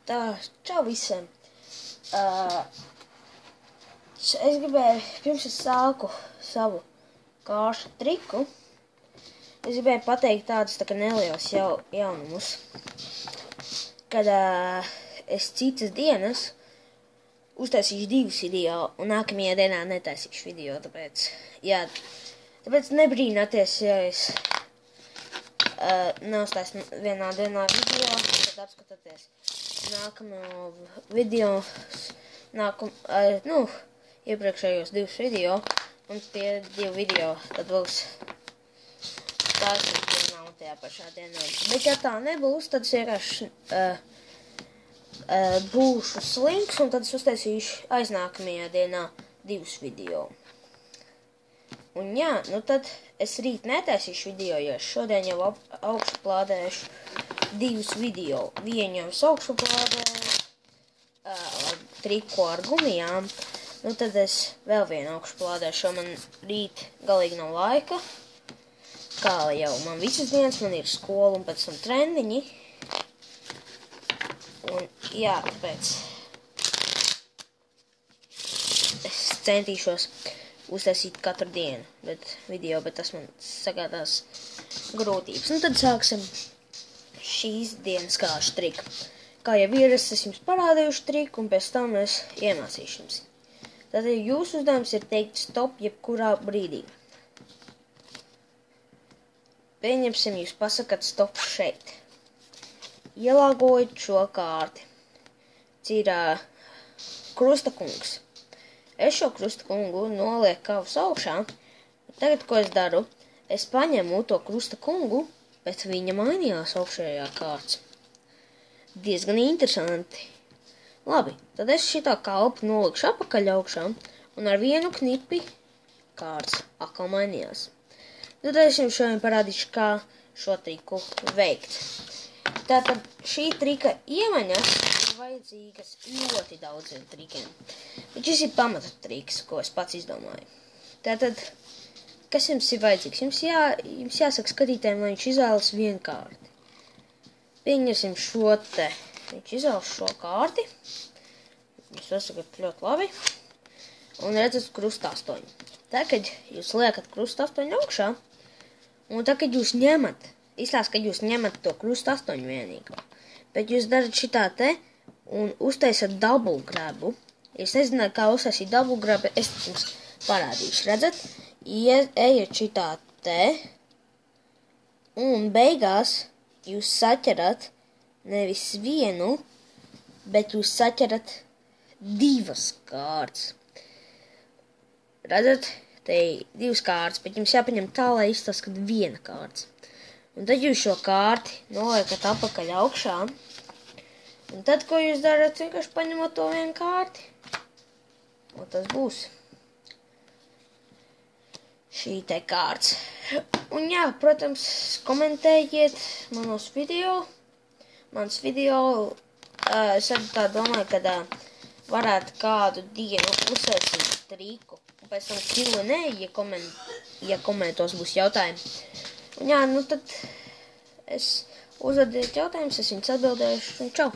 Tā, čau visiem. Es gribēju, pirms es sāku savu kāršu triku, es gribēju pateikt tādus tā kā nelielus jaunumus, kad es citas dienas uztaisīšu 2 video, un nākamajā dienā netaisīšu video, tāpēc nebrīnāties, ja es neuztaisu vienā dienā video, tad apskatoties nākamo video, iepriekšējos 2 video, un tie 2 video tad būs taisīt dienā un tajā pašā dienā. Bet ja tā nebūs, tad es vienkārši būšu slinks, un tad es uztaisīšu aiznākamajā dienā 2 video. Un jā, tad es rīt netaisīšu video, jo es šodien jau augšuplādēšu 2 video. Vienu jau es augšuplādēju triku ar gumijām, tad es vēl vienu augšuplādēšu, jo man rīt galīgi nav laika. Kā jau man visas dienas, man ir skola un pēc tam trendiņi. Un jā, tāpēc es centīšos uztaisīt katru dienu video, bet tas man sagādās grūtības. Un tad sāksim šīs dienas kāršu triku. Kā jau ierasts, es jums parādījuši triku, un pēc tam es iemācīšu jums. Tātad jūsu uzdevums ir teikt stop jebkurā brīdī. Pieņemsim, jūs pasakat stop šeit. Ielāgojot šo kārti. Ir krusta kungs. Es šo krusta kungu nolieku kavas augšā. Tagad, ko es daru? Es paņemu to krusta kungu, bet viņa mainījās augšējā kārts. Diezgan interesanti. Labi, tad es šitā kalpu nolikšu apakaļ augšā, un ar vienu knipi kārts atkal mainījās. Tad es jums šodien parādīšu, kā šo triku veikt. Tātad šī trika iemaņas ir vajadzīgas ļoti daudziem trikiem. Bet šis ir pamata triks, ko es pats izdomāju. Tātad, kas jums ir vajadzīgs? Jums jāsaka skatītājiem, lai viņš izvēlas vienu kārti. Pieņemsim šo te. Viņš izvēlas šo kārti. Jūs sasakat ļoti labi. Un redzat krusta 8. Tagad jūs liekat krusta 8 augšā. Un tagad jūs ņemat. Izslēdz, ka jūs ņemat to krusta 8 vienīgo. Bet jūs darat šitā te un uztaisat double grabu. Es nezināju, kā uztaisīt double grabu, es jums parādīšu. Redzat? Ejat šitā te. Un beigās jūs saķerat nevis vienu, bet jūs saķerat 2 kārtas. Redzat? Te ir 2 kārtas, bet jums jāpaņem tā, lai izstāskat 1 kārtas. Un tad jūs šo kārti noliekat apakaļ augšā. Un tad, ko jūs darat, vienkārši paņemot to 1 kārti. Un tas būs šī te kārts. Un jā, protams, komentējiet manos video. Mans video, es arī tā domāju, kad varētu kādu dienu uztaisīt triku. Un pēc tam Q&A, ja komentos būs jautājumi. Un jā, tad es uzvediet jautājumus, es viņus atbildēšu, un čau!